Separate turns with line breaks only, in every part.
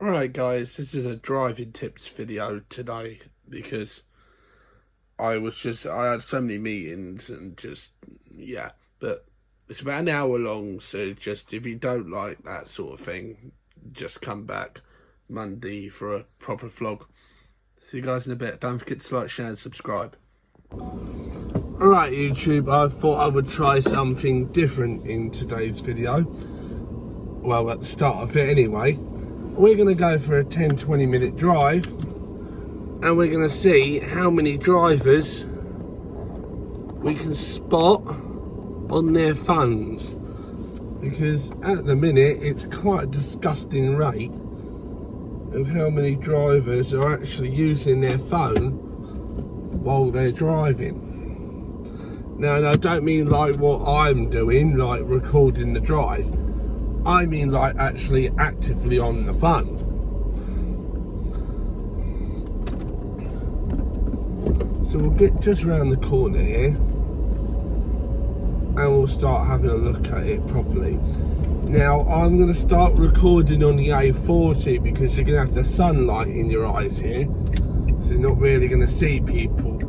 Alright guys, this is a driving tips video today because I had so many meetings and but it's about an hour long, so just if you don't like that sort of thing, just come back Monday for a proper vlog. See you guys in a bit. Don't forget to like, share and subscribe. Alright YouTube, I thought I would try something different in today's video. Well, at the start of it anyway. We're going to go for a 10-20 minute drive and we're going to see how many drivers we can spot on their phones, because at the minute it's quite a disgusting rate of how many drivers are actually using their phone while they're driving. Now, I don't mean like what I'm doing, like recording the drive. I mean like actually actively on the phone. So we'll get just around the corner here and we'll start having a look at it properly. Now I'm going to start recording on the A40 because you're going to have the sunlight in your eyes here, so you're not really going to see people.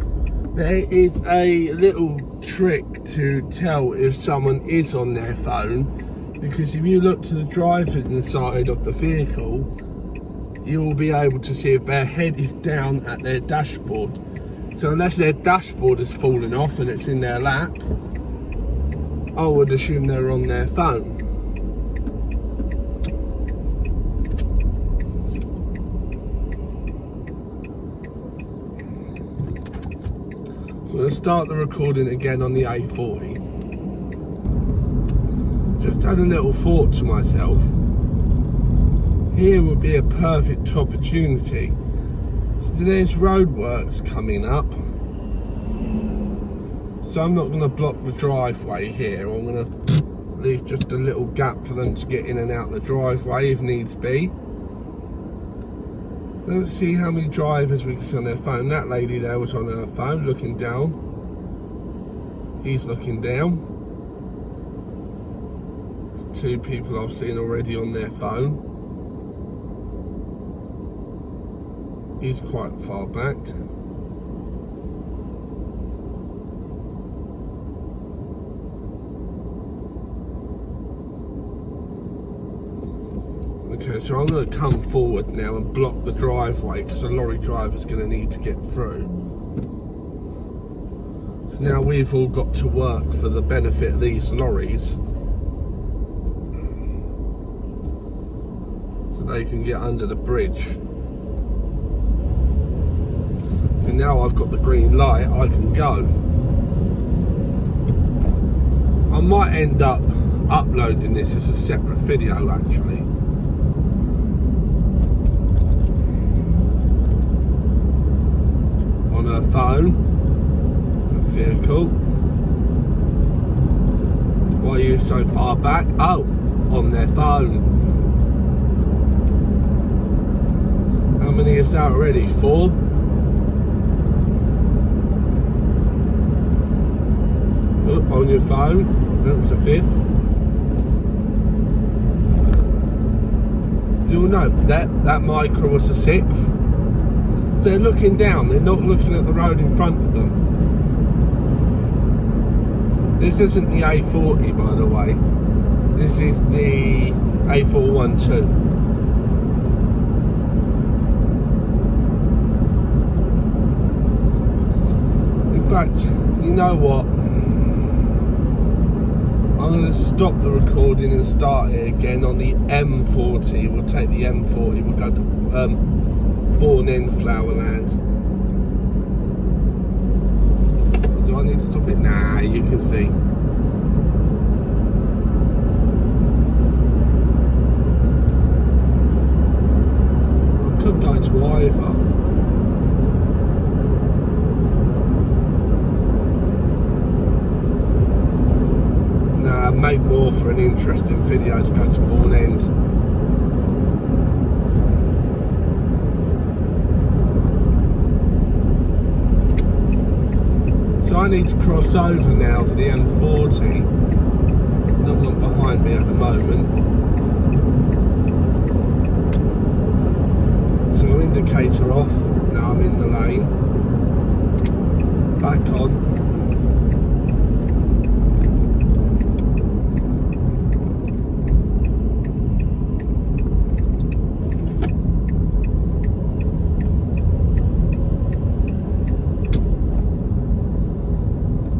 There is a little trick to tell if someone is on their phone, because if you look to the driver's side of the vehicle, you will be able to see if their head is down at their dashboard. So unless their dashboard has fallen off and it's in their lap, I would assume they're on their phone. So let's start the recording again on the A40. Just had a little thought to myself. Here would be a perfect opportunity. So there's roadworks coming up. So I'm not going to block the driveway here. I'm going to leave just a little gap for them to get in and out the driveway if needs be. Let's see how many drivers we can see on their phone. That lady there was on her phone looking down. He's looking down. There's two people I've seen already on their phone. He's quite far back. Okay, so I'm going to come forward now and block the driveway because the lorry driver's going to need to get through. So now we've all got to work for the benefit of these lorries, so they can get under the bridge. And now I've got the green light, I can go. I might end up uploading this as a separate video actually. On her phone, vehicle. Why are you so far back? Oh, on their phone. How many is that already? 4? Oh, on your phone, that's a 5th. You'll note that micro was a 6th. So they're looking down, they're not looking at the road in front of them. This isn't the A40, by the way. This is the A412. In fact, you know what? I'm going to stop the recording and start it again on the M40. We'll take the M40, we'll go to Born in Flowerland. Do I need to stop it? Nah, you can see. I could go to either. Nah, make more for an interesting video to go to Born End. So I need to cross over now for the M40. No one behind me at the moment. indicator off. Now I'm in the lane. Back on.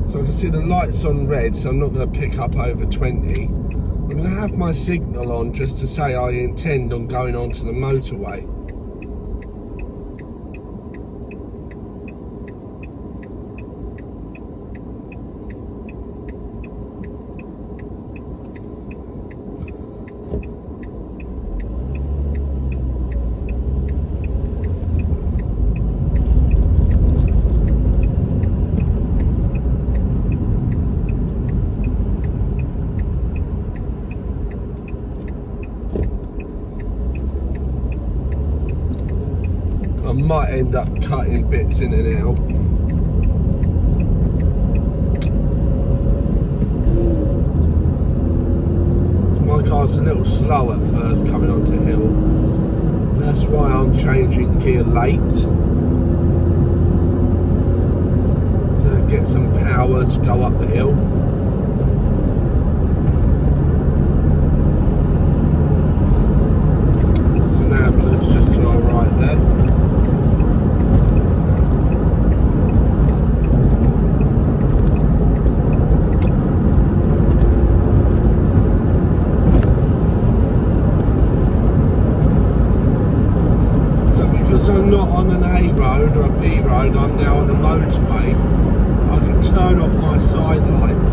So I can see the lights on red, so I'm not going to pick up over 20. I'm going to have my signal on just to say I intend on going onto the motorway. I might end up cutting bits in and out. My car's a little slow at first coming onto hills. That's why I'm changing gear late. To get some power to go up the hill. So now it's just to our right there. I'm not on an A road or a B road, I'm now on the motorway. I can turn off my side lights.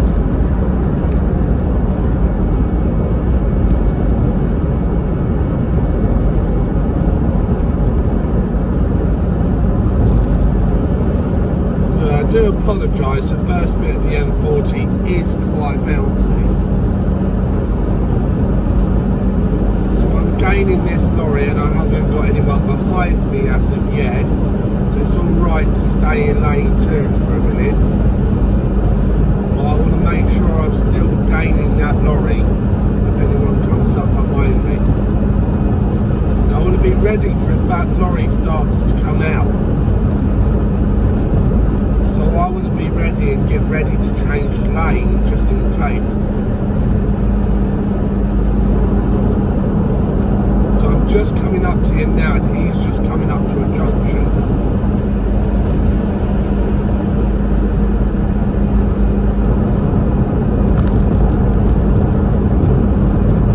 So I do apologise, the first bit of the M40 is quite bouncy. Gaining this lorry and I haven't got anyone behind me as of yet, so it's alright to stay in lane 2 for a minute, but I want to make sure I'm still gaining that lorry if anyone comes up behind me. Now I want to be ready for if that lorry starts to come out, so I want to be ready and get ready to change lane just in case. I'm just coming up to him now and he's just coming up to a junction.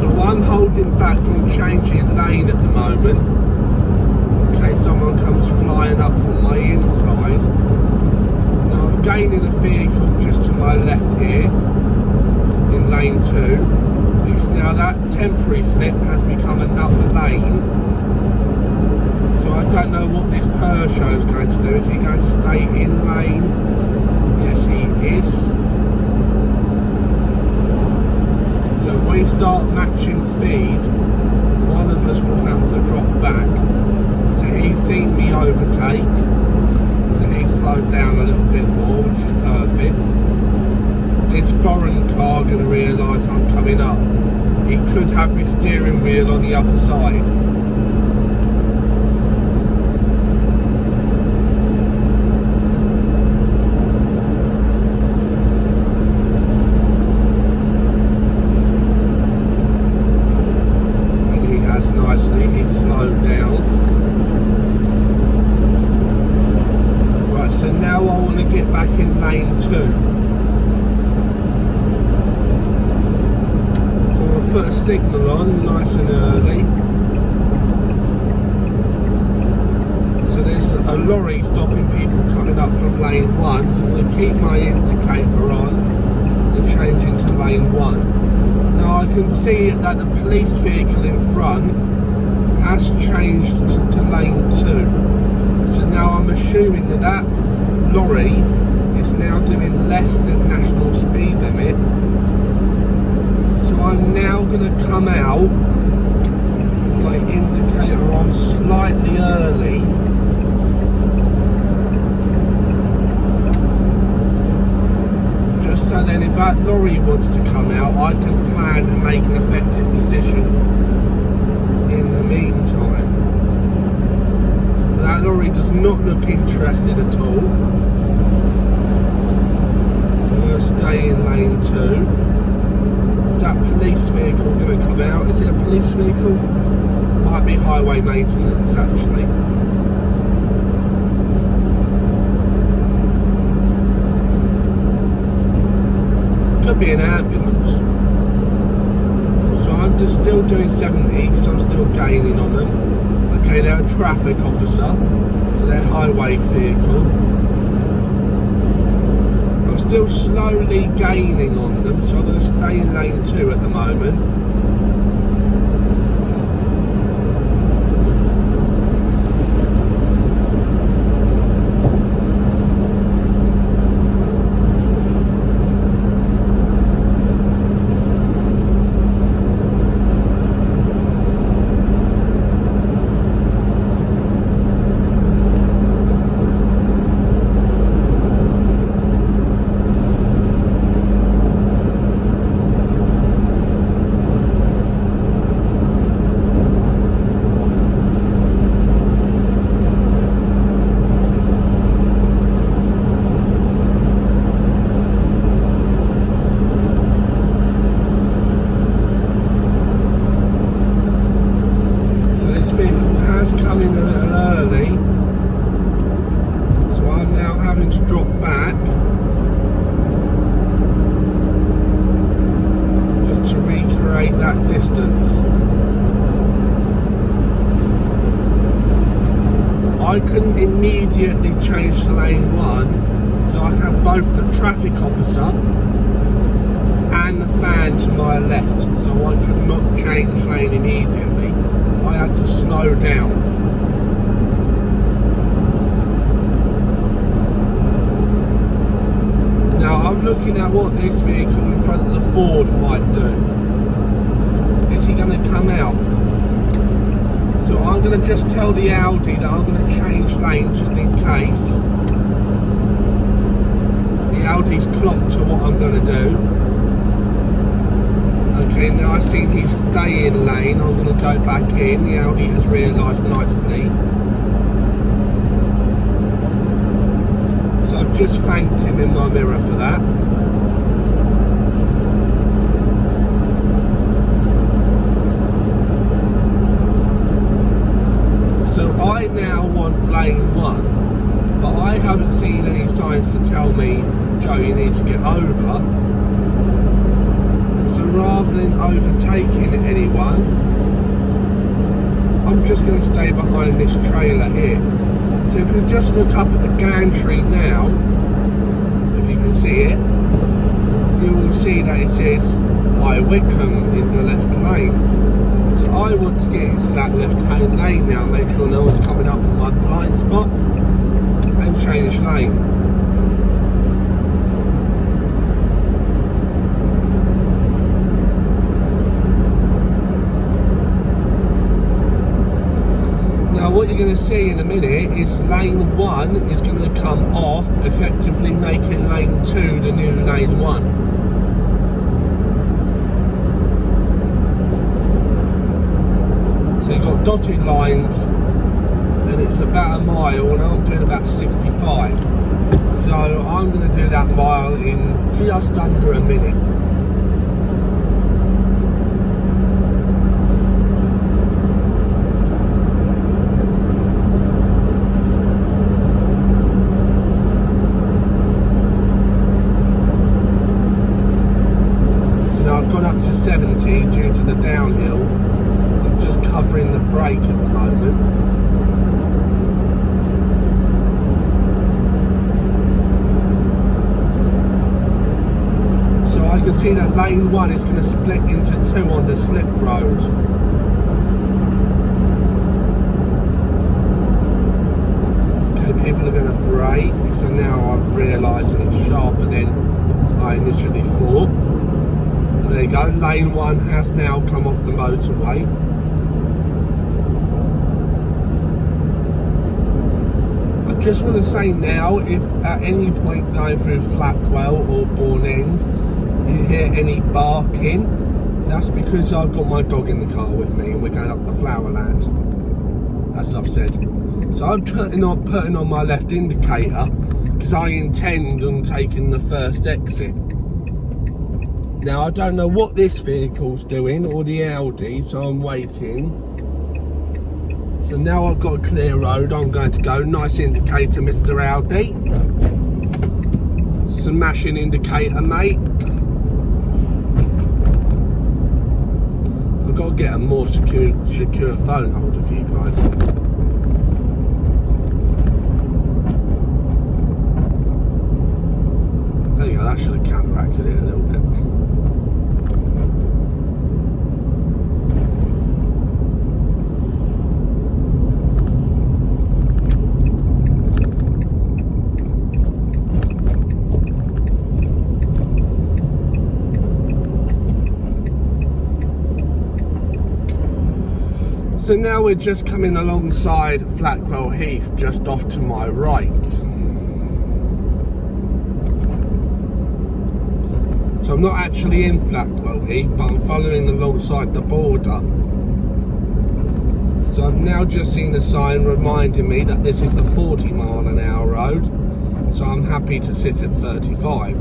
So I'm holding back from changing lane at the moment in case someone comes flying up from my inside. Now I'm gaining a vehicle just to my left here in lane 2. Because now that temporary slip has become another lane. So I don't know what this Peugeot is going to do. Is he going to stay in lane? Yes, he is. So if we start matching speed, one of us will have to drop back. So he's seen me overtake. So he's slowed down a little bit more, which is perfect. This foreign car going to realise I'm coming up. He could have his steering wheel on the other side. And he has nicely, he's slowed down. Right, so now I want to get back in lane 2. Put a signal on nice and early. So there's a lorry stopping people coming up from lane 1, so I'm going to keep my indicator on and change into lane 1. Now I can see that the police vehicle in front has changed to lane 2. So now I'm assuming that that lorry is now doing less than national speed limit. So I'm now going to come out with my indicator on slightly early. Just so then if that lorry wants to come out, I can plan and make an effective decision in the meantime. So that lorry does not look interested at all. So I'm going to stay in lane 2. Is that police vehicle going to come out? Is it a police vehicle? Might be highway maintenance actually. Could be an ambulance. So I'm just still doing 70 because I'm still gaining on them. Okay, they're a traffic officer, so they're highway vehicle. I'm still slowly gaining on them, so I'm going to stay in lane 2 at the moment. Come in a little early, so I'm now having to drop back just to recreate that distance. I couldn't immediately change to lane 1 so I had both the traffic officer and the fan to my left, so I could not change lane immediately. I had to slow down. Now I'm looking at what this vehicle in front of the Ford might do. Is he going to come out? So I'm going to just tell the Audi that I'm going to change lane just in case. The Audi's clocked to what I'm going to do. Okay, now I've seen he's staying lane, I'm going to go back in. The Audi has realised nicely. So I've just thanked him in my mirror for that. So I now want lane 1, but I haven't seen any signs to tell me, Joe, you need to get over. So rather than overtaking anyone, I'm just going to stay behind this trailer here. So if you just look up at the gantry now, if you can see it, you will see that it says High Wycombe in the left lane. So I want to get into that left hand lane now, make sure no one's coming up from my blind spot, and change lane. Now what you're going to see in a minute is lane 1 is going to come off, effectively making lane 2 the new lane 1. So you've got dotted lines and it's about a mile and I'm doing about 65. So I'm going to do that mile in just under a minute. I've gone up to 70 due to the downhill. So I'm just covering the brake at the moment. So I can see that lane 1 is going to split into 2 on the slip road. Okay, people are going to brake, so now I'm realising it's sharper than I initially thought. There you go, lane 1 has now come off the motorway. I just want to say now, if at any point going through Flackwell or Bourne End you hear any barking, that's because I've got my dog in the car with me and we're going up the Flowerland, as I've said. So I'm putting on my left indicator because I intend on taking the first exit. Now I don't know what this vehicle's doing, or the Audi, so I'm waiting. So now I've got a clear road, I'm going to go. Nice indicator, Mr. Audi. Smashing indicator, mate. I've got to get a more secure phone hold of you guys. There you go, that should have counteracted it a little bit. So now we're just coming alongside Flackwell Heath, just off to my right. So I'm not actually in Flackwell Heath, but I'm following alongside the border. So I've now just seen a sign reminding me that this is the 40-mile-an-hour road. So I'm happy to sit at 35.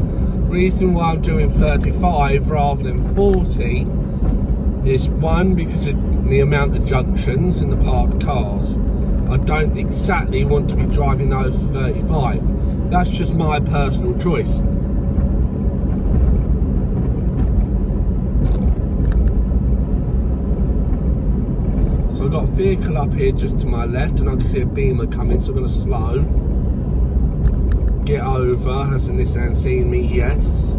Reason why I'm doing 35 rather than 40 is, one, because of the amount of junctions and the parked cars. I don't exactly want to be driving over 35. That's just my personal choice. So I've got a vehicle up here just to my left, and I can see a Beamer coming, so I'm going to slow. Get over. Has Nissan seen me? Yes.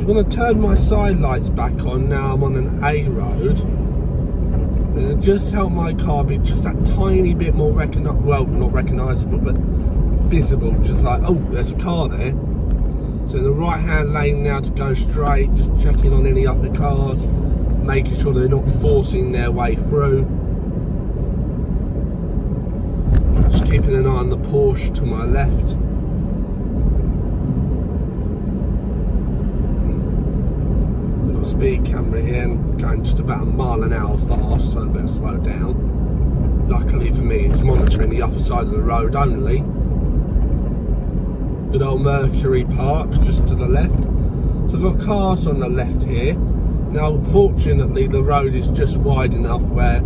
I'm going to turn my side lights back on now I'm on an A road, and it'll just help my car be just that tiny bit more not recognisable, but visible, just like, oh, there's a car there. So in the right hand lane now to go straight, just checking on any other cars, making sure they're not forcing their way through. Just keeping an eye on the Porsche to my left. Speed camera here and going just about a mile an hour fast, so I better slow down. Luckily for me, it's monitoring the other side of the road only. Good old Mercury Park just to the left. So I've got cars on the left here. Now fortunately the road is just wide enough where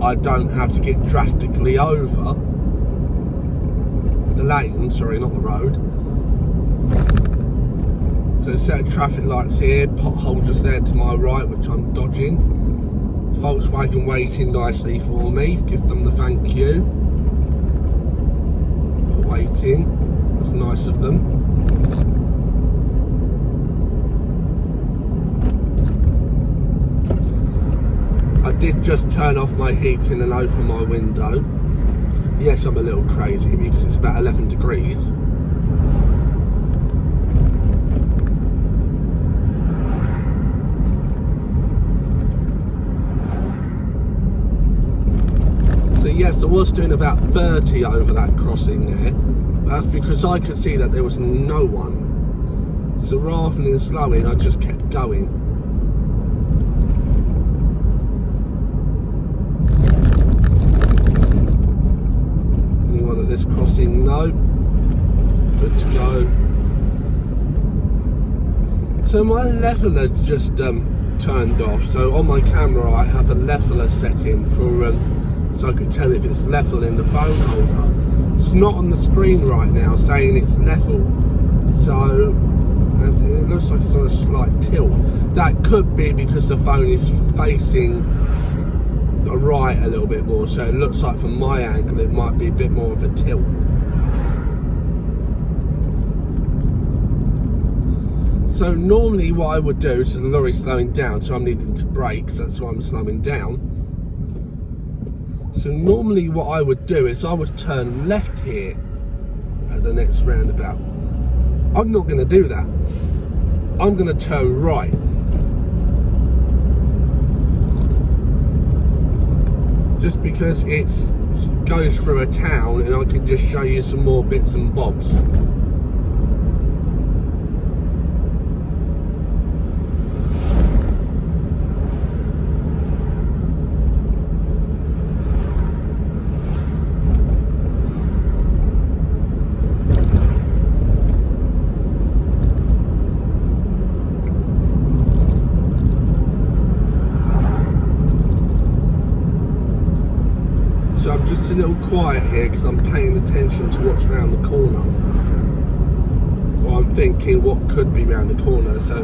I don't have to get drastically over the lane, sorry, not the road. So a set of traffic lights here, pothole just there to my right, which I'm dodging. Volkswagen waiting nicely for me, give them the thank you for waiting, that's nice of them. I did just turn off my heating and open my window. Yes, I'm a little crazy because it's about 11 degrees. So yes, I was doing about 30 over that crossing there. That's because I could see that there was no one. So rather than slowing, I just kept going. Anyone at this crossing? No. Good to go. So my leveler just turned off. So on my camera I have a leveler setting for so I could tell if it's level in the phone holder. It's not on the screen right now saying it's level, so it looks like it's on a slight tilt. That could be because the phone is facing the right a little bit more, so it looks like from my angle it might be a bit more of a tilt. So normally what I would do, so the lorry's slowing down, so I'm needing to brake, so that's why I'm slowing down. So normally what I would do is I would turn left here at the next roundabout. I'm not going to do that. I'm going to turn right. Just because it goes through a town and I can just show you some more bits and bobs. a little quiet here because I'm paying attention to what's round the corner. Or I'm thinking what could be round the corner. So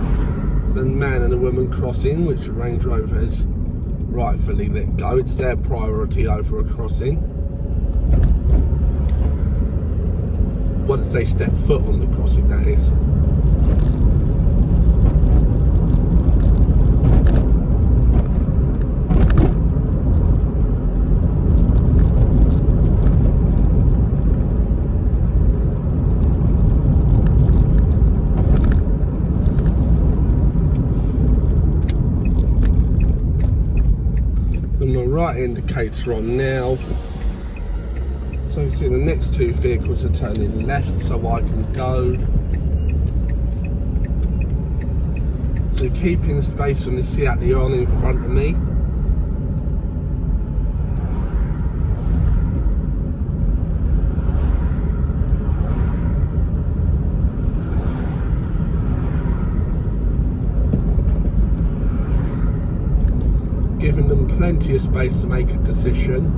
there's a man and a woman crossing, which the Range Rover has rightfully let go. It's their priority over a crossing. Once they step foot on the crossing, that is. My right indicator on now, so you see the next two vehicles are turning left, so I can go. So keeping the space from the Seat Leon in front of me. Giving them plenty of space to make a decision.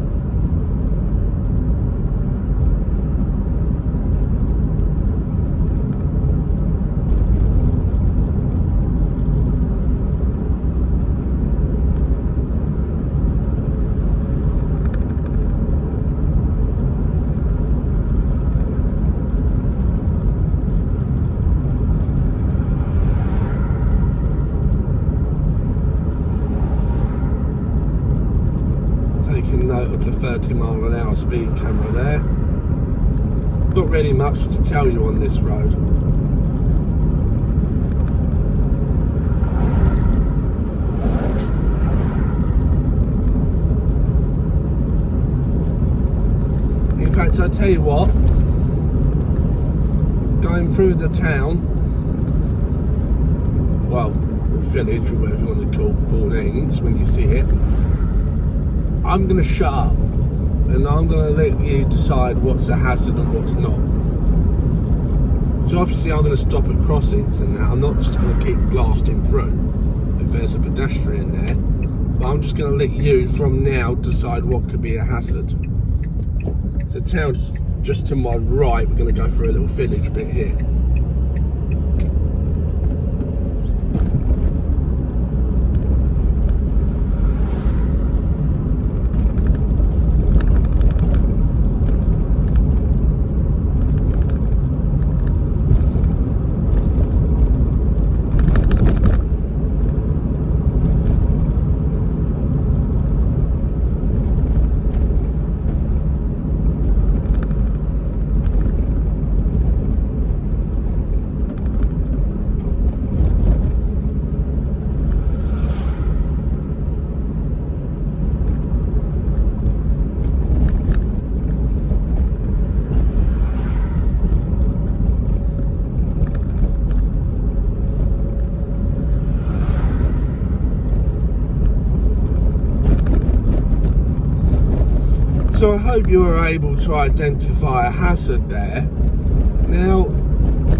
Taking note of the 30-mile-an-hour speed camera there. Not really much to tell you on this road. In fact, I'll tell you what, going through the town, well, the village or whatever you want to call Bourne Ends when you see it, I'm going to shut up and I'm going to let you decide what's a hazard and what's not. So obviously I'm going to stop at crossings and that. I'm not just going to keep blasting through if there's a pedestrian there, but I'm just going to let you from now decide what could be a hazard. So town's just to my right, we're going to go through a little village bit here. So I hope you were able to identify a hazard there. Now,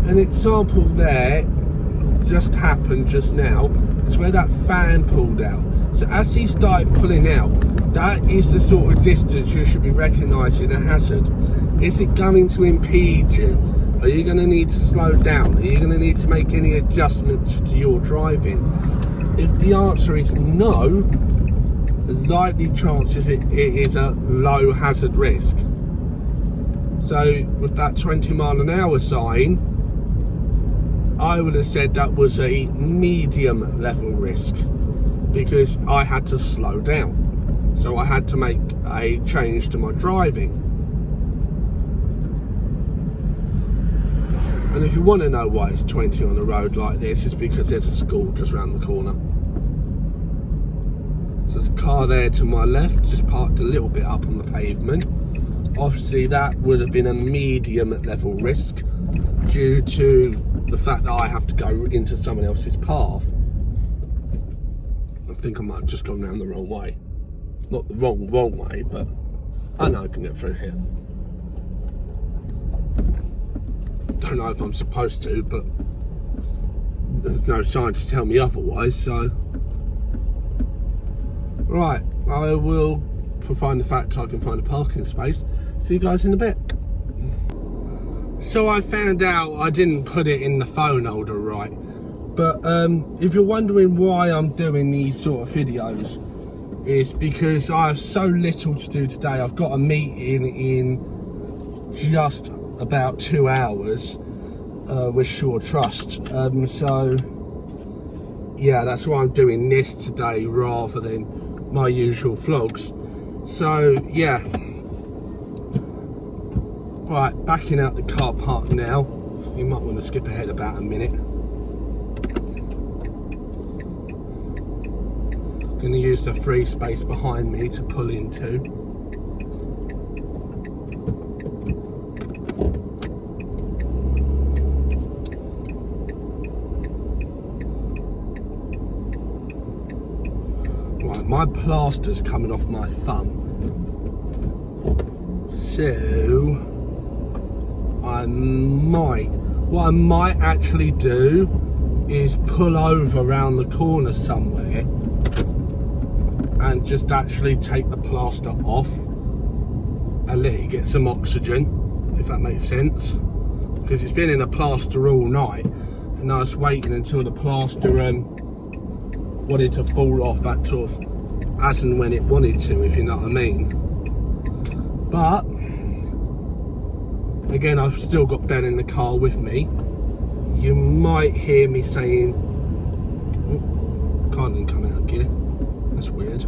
an example there just happened just now. It's where that fan pulled out. So as he started pulling out, that is the sort of distance you should be recognising a hazard. Is it going to impede you? Are you going to need to slow down? Are you going to need to make any adjustments to your driving? If the answer is no, the likely chances it is a low hazard risk. So with that 20-mile-an-hour sign, I would have said that was a medium level risk because I had to slow down. So I had to make a change to my driving. And if you want to know why it's 20 on a road like this, it's because there's a school just round the corner. So there's a car there to my left, just parked a little bit up on the pavement. Obviously that would have been a medium level risk due to the fact that I have to go into someone else's path. I think I might have just gone round the wrong way. Not the wrong way, but I know I can get through here. Don't know if I'm supposed to, but there's no sign to tell me otherwise, so. Right, I will for finding the fact I can find a parking space. See you guys in a bit. So I found out I didn't put it in the phone holder right. But if you're wondering why I'm doing these sort of videos, it's because I have so little to do today. I've got a meeting in just about 2 hours with Sure Trust. So yeah, that's why I'm doing this today rather than my usual vlogs. So yeah, right, backing out the car park now. You might want to skip ahead about a minute. Going to use the free space behind me to pull into. Right, my plaster's coming off my thumb, so what I might actually do is pull over around the corner somewhere and just actually take the plaster off and let it get some oxygen, if that makes sense, because it's been in a plaster all night and I was waiting until the plaster wanted to fall off, that sort of as and when it wanted to, if you know what I mean. But again, I've still got Ben in the car with me. You might hear me saying, car didn't come out of gear. That's weird.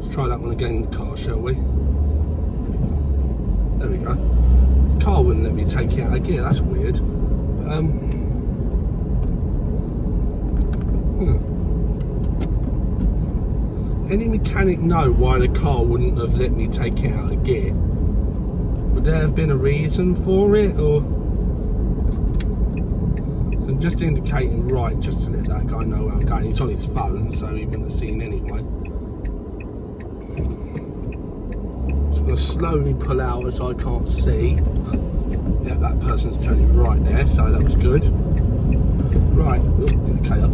Let's try that one again in the car, shall we? There we go. The car wouldn't let me take it out of gear. That's weird. Any mechanic know why the car wouldn't have let me take it out of gear? Would there have been a reason for it, or? So I'm just indicating right, just to let that guy know where I'm going. He's on his phone, so he wouldn't have seen anyway. Just gonna slowly pull out as I can't see. Yeah, that person's turning right there, so that was good. Right, indicator.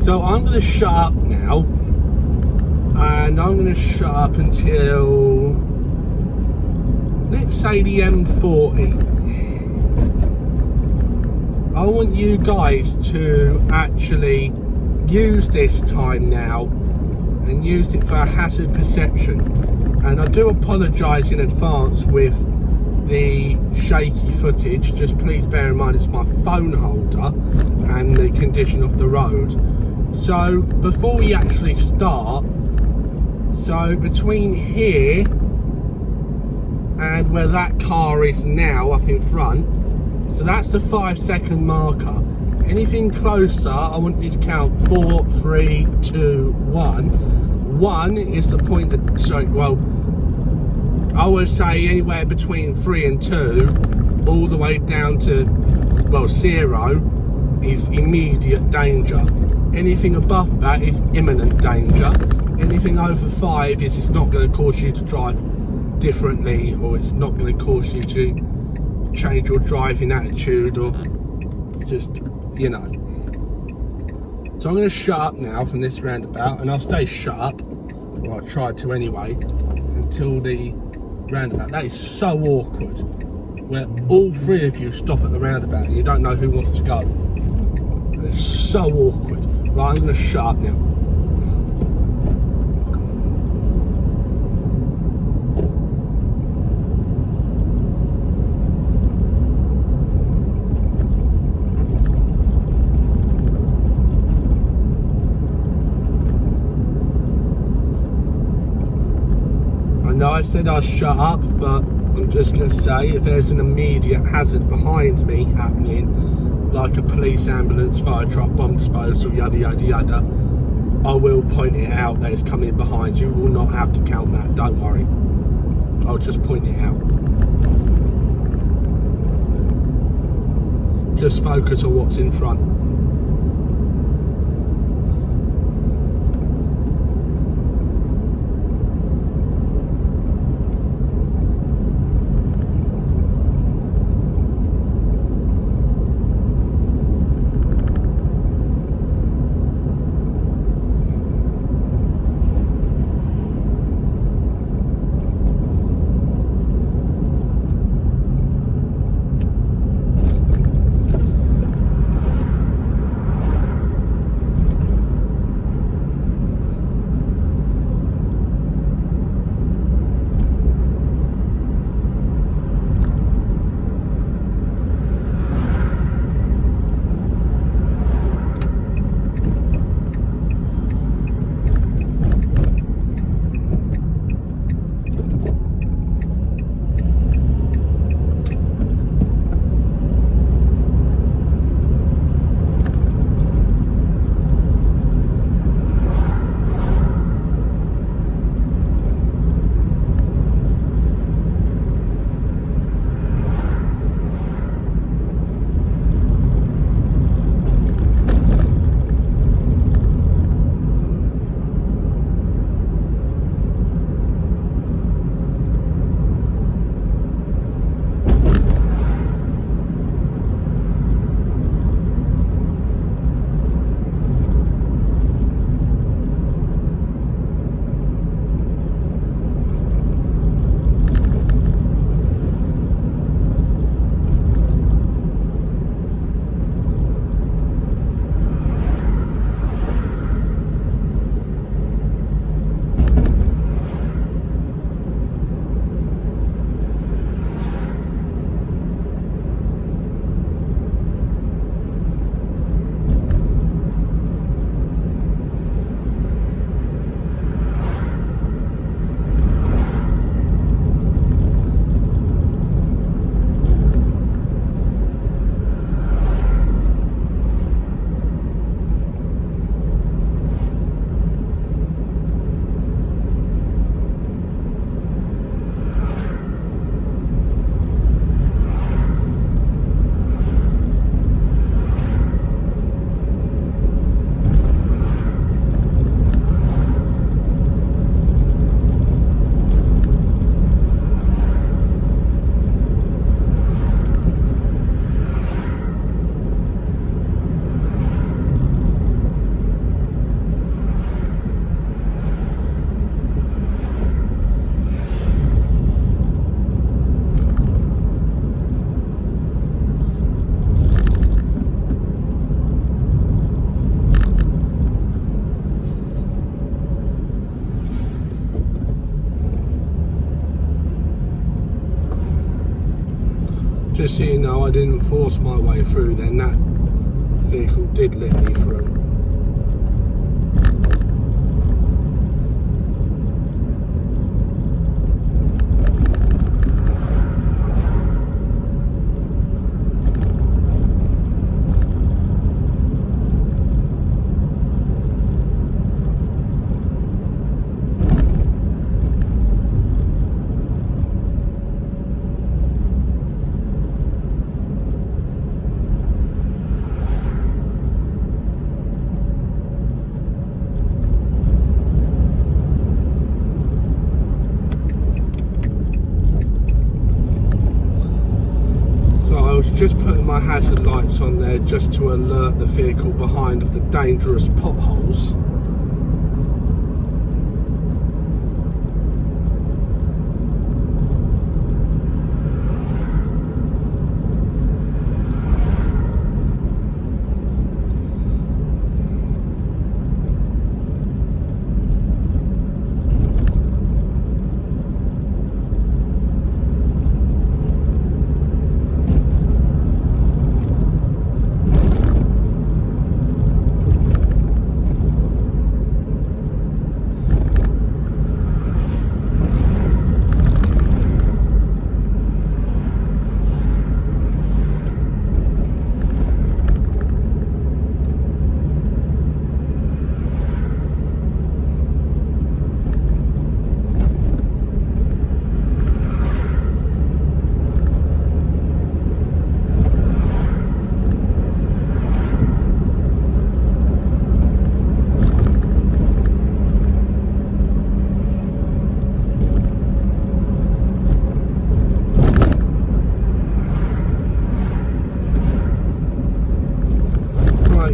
So I'm gonna shut up now, and I'm gonna shut up until, let's say, the M40. I want you guys to actually use this time now and use it for hazard perception. And I do apologise in advance with the shaky footage. Just please bear in mind it's my phone holder and the condition of the road. So before we actually start, so between here and where that car is now up in front, so that's the 5-second marker. Anything closer, I want you to count 4, 3, 2, 1. 1 is the point that, sorry, well, I would say anywhere between 3 and 2, all the way down to, well, 0 is immediate danger. Anything above that is imminent danger. Anything over 5 is it's not going to cause you to drive differently, or it's not going to cause you to change your driving attitude, or just, you know. So I'm going to shut up now from this roundabout, and I'll stay shut up, or I tried to anyway, until the roundabout. That is so awkward, where all 3 of you stop at the roundabout and you don't know who wants to go. It's so awkward. Right, I'm going to shut up now. No, I said I'll shut up, but I'm just going to say, if there's an immediate hazard behind me happening, like a police, ambulance, fire truck, bomb disposal, yada yada yada, I will point it out that it's coming behind you. You will not have to count that, don't worry. I'll just point it out. Just focus on what's in front. Just so you know, I didn't force my way through then, that vehicle did let me through. Just putting my hazard lights on there just to alert the vehicle behind of the dangerous potholes.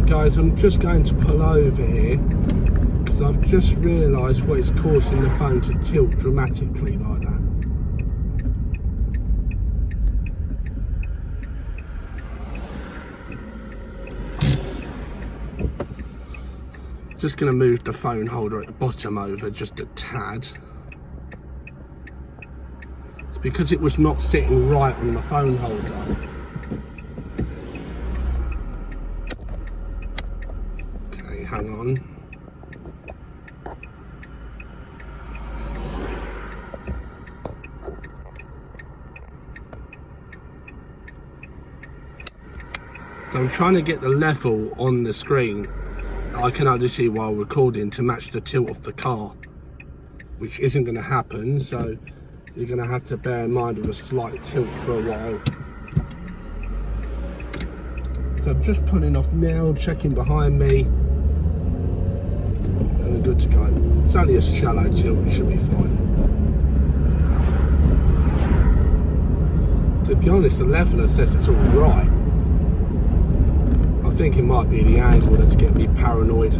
Guys, I'm just going to pull over here because I've just realised what is causing the phone to tilt dramatically like that. Just going to move the phone holder at the bottom over just a tad. It's because it was not sitting right on the phone holder. Hang on. So I'm trying to get the level on the screen I can only see while recording to match the tilt of the car, which isn't going to happen, so you're going to have to bear in mind with a slight tilt for a while. So I'm just pulling off now, checking behind me. And we're good to go. It's only a shallow tilt, it should be fine. To be honest, the leveler says it's all right. I think it might be the angle that's getting me paranoid.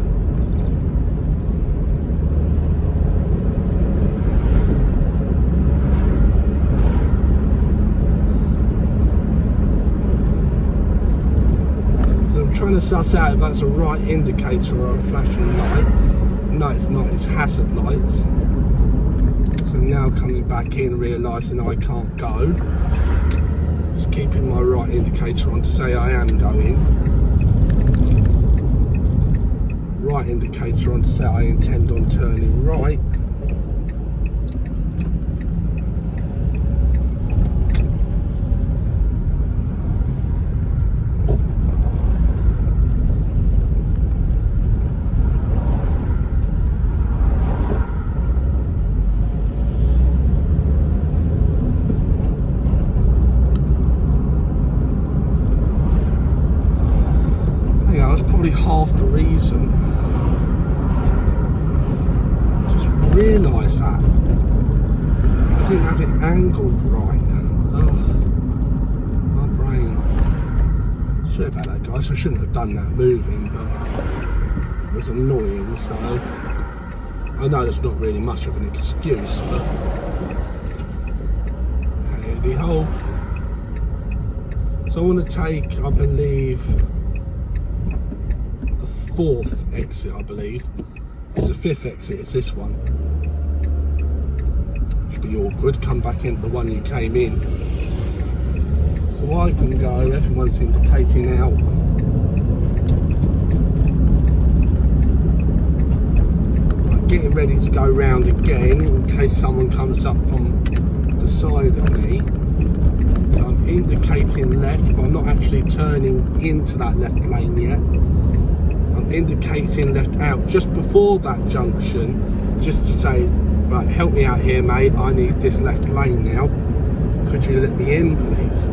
So I'm trying to suss out if that's a right indicator or a flashing light. No, it's not, it's hazard lights. So now coming back in, realising I can't go. Just keeping my right indicator on to say I am going. Right indicator on to say I intend on turning right. Probably half the reason. Just realised that I didn't have it angled right. Ugh, my brain. Sorry about that, guys. I shouldn't have done that moving, but it was annoying. So I know that's not really much of an excuse, but hey ho. So I want to take, I believe, fourth exit, I believe. It's the fifth exit, it's this one. Should be awkward. Come back into the one you came in. So I can go, everyone's indicating out. I'm getting ready to go round again in case someone comes up from the side of me. So I'm indicating left, but I'm not actually turning into that left lane yet. I'm indicating left out just before that junction, just to say, right, help me out here, mate, I need this left lane now. Could you let me in, please?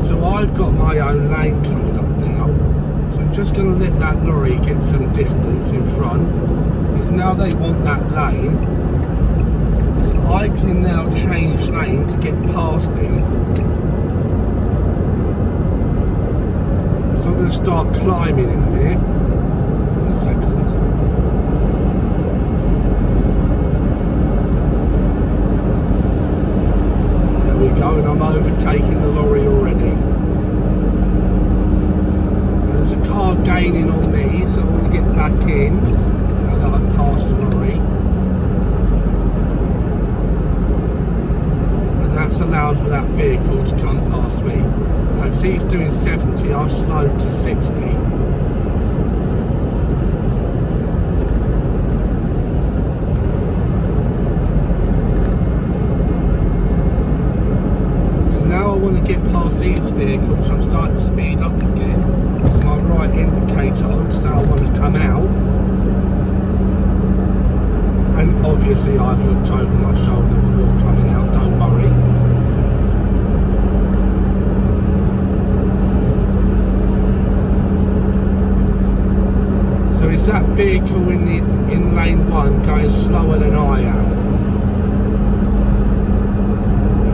So I've got my own lane coming up now. So I'm just going to let that lorry get some distance in front, because now they want that lane. So I can now change lane to get past him. So I'm going to start climbing in a minute. In a second. There we go, and I'm overtaking the lorry already. And there's a car gaining on me, so I want to get back in now that I've passed the lorry. That's allowed for that vehicle to come past me. Now, because he's doing 70, I've slowed to 60. So now I want to get past these vehicles, so I'm starting to speed up again. My right indicator on to say I want to come out. And obviously I've looked over my shoulder before coming out, don't worry. So is that vehicle in lane 1 going slower than I am?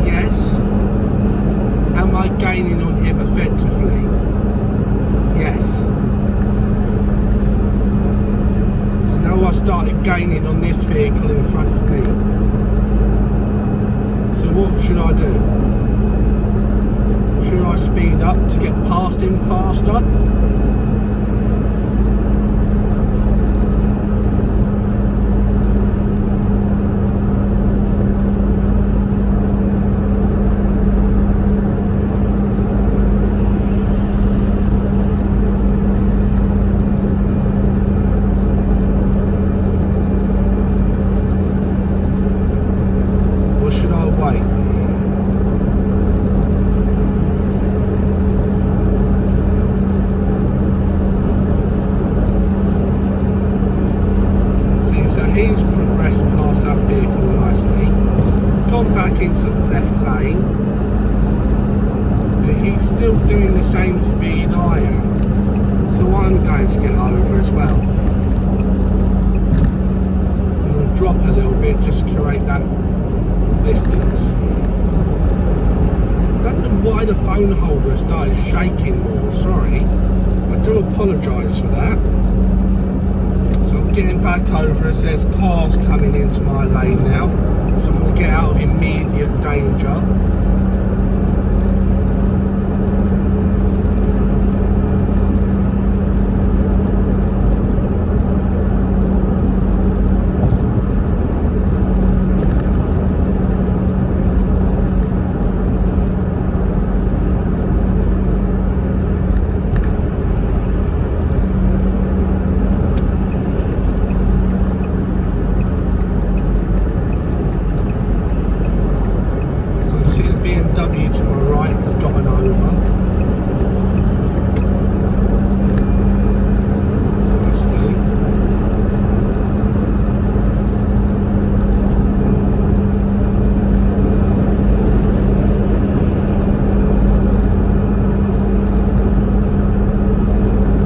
Yes. Am I gaining on him effectively? Yes. Now I've started gaining on this vehicle in front of me. So what should I do? Should I speed up to get past him faster? He's progressed past that vehicle nicely, gone back into the left lane, but he's still doing the same speed I am, so I'm going to get over as well. I'm going to drop a little bit just to create that distance. I don't know why the phone holder has started shaking more, sorry, I do apologise for that. Getting back over as there's cars coming into my lane now, so I'm going to get out of immediate danger. BMW to my right has gotten over. Nicely.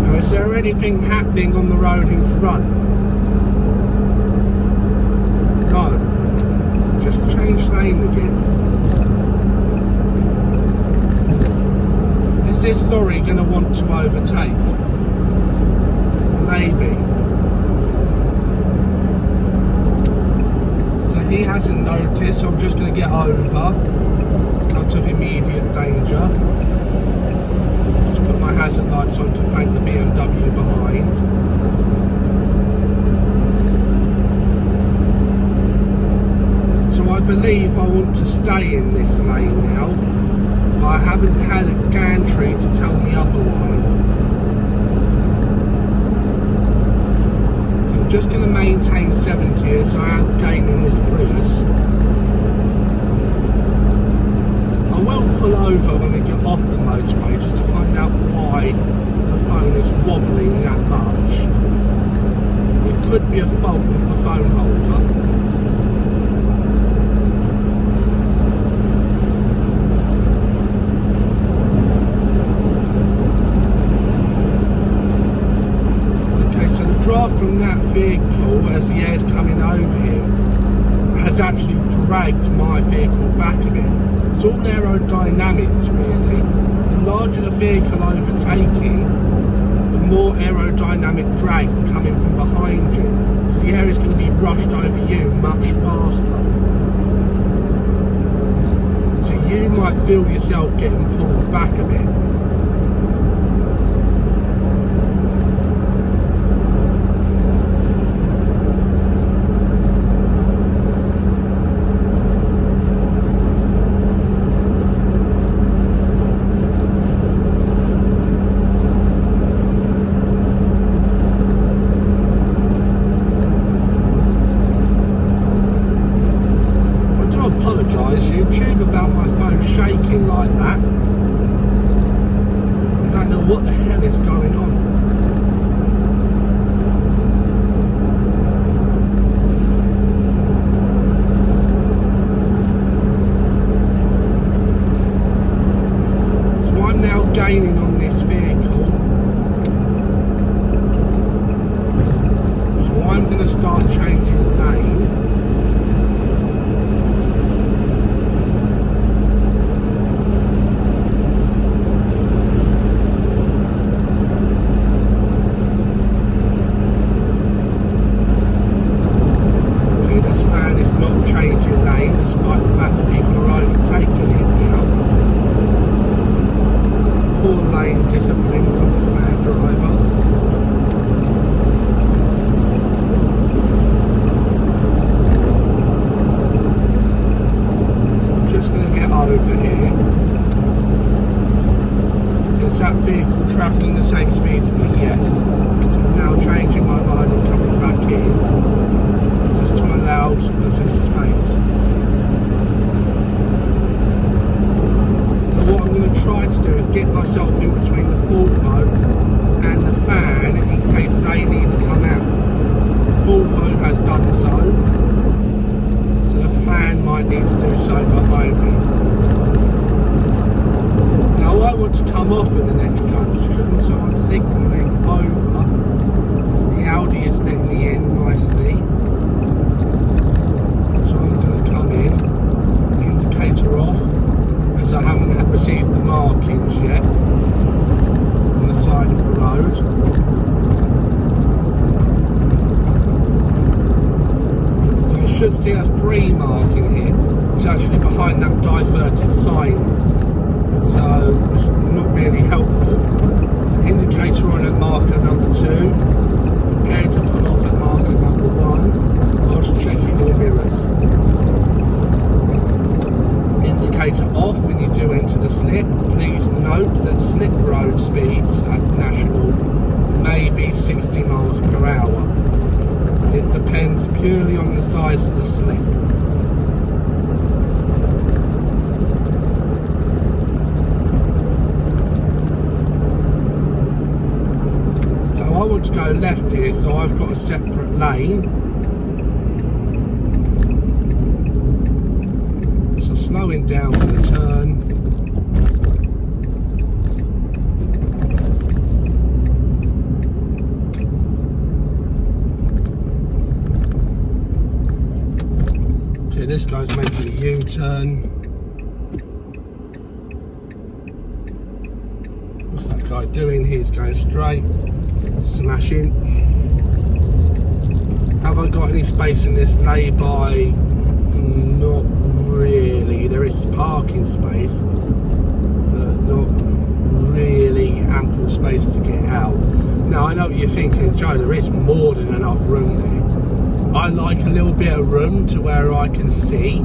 Now, is there anything happening on the road in front? No. Just change lane again. Is this lorry going to want to overtake? Maybe. So he hasn't noticed, so I'm just going to get over. danger. Just put my hazard lights on to thank the BMW behind. So I believe I want to stay in this lane now. I haven't had a gantry to tell me otherwise. So I'm just going to maintain 70 as I am gaining this Prius. I will pull over when we get off the motorway just to find out why the phone is wobbling that much. It could be a fault with the phone holder. Draft from that vehicle as the air's coming over him has actually dragged my vehicle back a bit. It's all aerodynamics really. The larger the vehicle overtaking, the more aerodynamic drag coming from behind you, because the air is going to be rushed over you much faster. So you might feel yourself getting pulled back a bit. YouTube about my phone shaking like that. I don't know what the hell is going on. So I'm now gaining on this vehicle. So I'm going to start changing lane. Despite the fact that people are overtaking it now. Poor lane discipline from the fan driver. So I'm just going to get over here. Is that vehicle travelling the same speed as me? Yes. So I'm now changing my mind and coming back in just to allow for some space. What I'm going to try to do is get myself in between the Volvo and the fan in case they need to come out. The Volvo has done so, so the fan might need to do so behind me. Now I want to come off at the next junction, so I'm signalling over. The Audi is letting me in nicely, so I'm going to come in, indicator off. I haven't received the markings yet on the side of the road. So I should see a 3 marking here, which is actually behind that diverted sign. So it's not really helpful. So indicator on at marker number 2, prepared to pull off at marker number 1, whilst checking all mirrors. Indicator off when you do enter the slip. Please note that slip road speeds at National may be 60 miles per hour. It depends purely on the size of the slip. So I want to go left here, so I've got a separate lane. Slowing down for the turn. Okay, this guy's making a U-turn. What's that guy doing? He's going straight. Smashing. Have I got any space in this lay-by? Not really. There is parking space, not really ample space to get out. Now I know what you're thinking, Joe, there is more than enough room there. I like a little bit of room to where I can see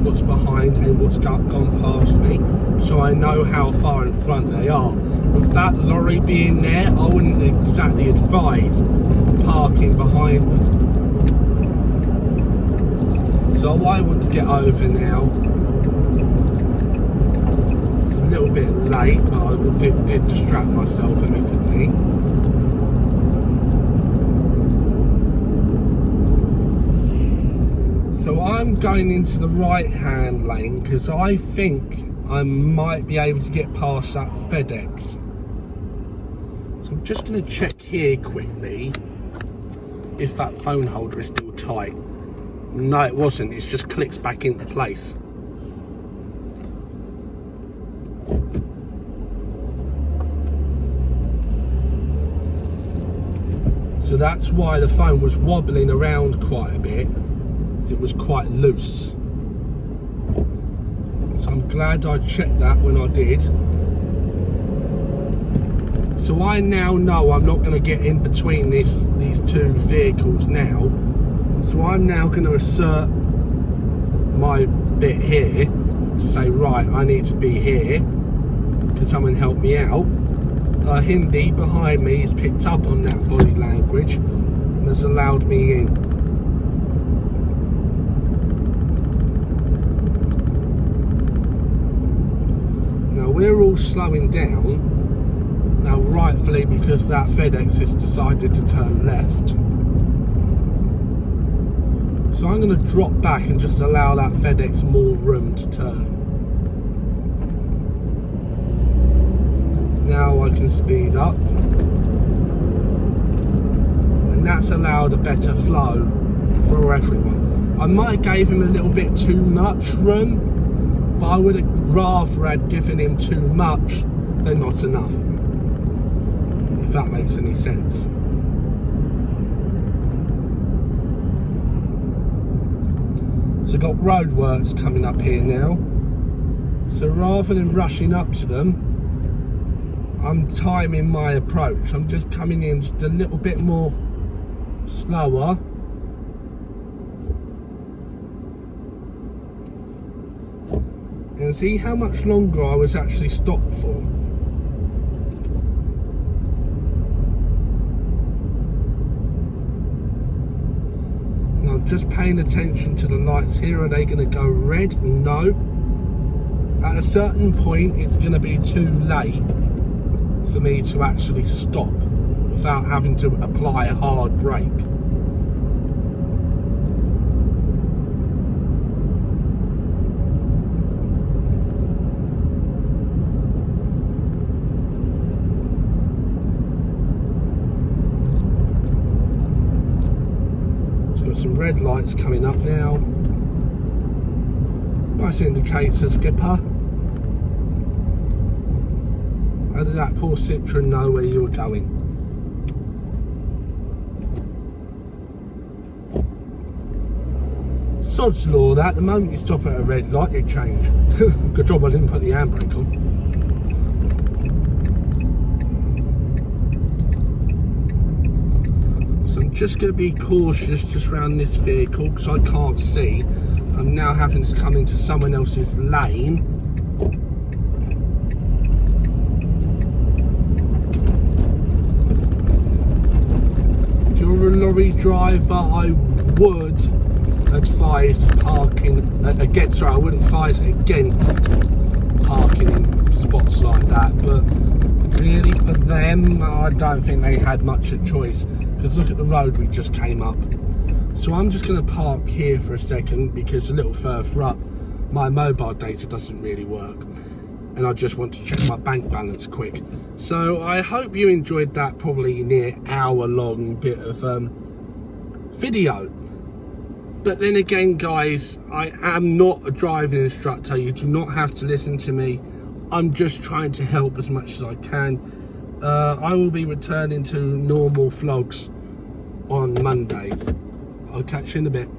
what's behind and what's gone past me, so I know how far in front they are. With that lorry being there, I wouldn't exactly advise parking behind them. So I want to get over now. It's a little bit late, but I did distract myself admittedly. So I'm going into the right hand lane because I think I might be able to get past that FedEx. So I'm just going to check here quickly if that phone holder is still tight. No, it wasn't. It's just clicks back into place. So that's why the phone was wobbling around quite a bit. It was quite loose. So I'm glad I checked that when I did. So I now know I'm not going to get in between these two vehicles now. So I'm now going to assert my bit here to say, right, I need to be here. Can someone help me out? Hindi behind me has picked up on that body language and has allowed me in. Now we're all slowing down, now rightfully because that FedEx has decided to turn left. So I'm going to drop back and just allow that FedEx more room to turn. Now I can speed up. And that's allowed a better flow for everyone. I might have gave him a little bit too much room, but I would have rather had given him too much than not enough. If that makes any sense. So I've got roadworks coming up here now. So rather than rushing up to them, I'm timing my approach. I'm just coming in just a little bit more slower. And see how much longer I was actually stopped for. Now just paying attention to the lights here. Are they going to go red? No. At a certain point it's going to be too late for me to actually stop without having to apply a hard brake. So got some red lights coming up now. Nice indicator, skipper. How did that poor Citroen know where you were going? Sod's law that, the moment you stop at a red light, it changed. Good job I didn't put the handbrake on. So I'm just going to be cautious just around this vehicle because I can't see. I'm now having to come into someone else's lane. A lorry driver, I would advise parking against, sorry, I wouldn't advise against parking in spots like that, but really for them I don't think they had much of a choice, because look at the road we just came up. So I'm just going to park here for a second because a little further up my mobile data doesn't really work and I just want to check my bank balance quick. So I hope you enjoyed that probably near hour long bit of video. But then again guys, I am not a driving instructor. You do not have to listen to me. I'm just trying to help as much as I can. I will be returning to normal vlogs on Monday. I'll catch you in a bit.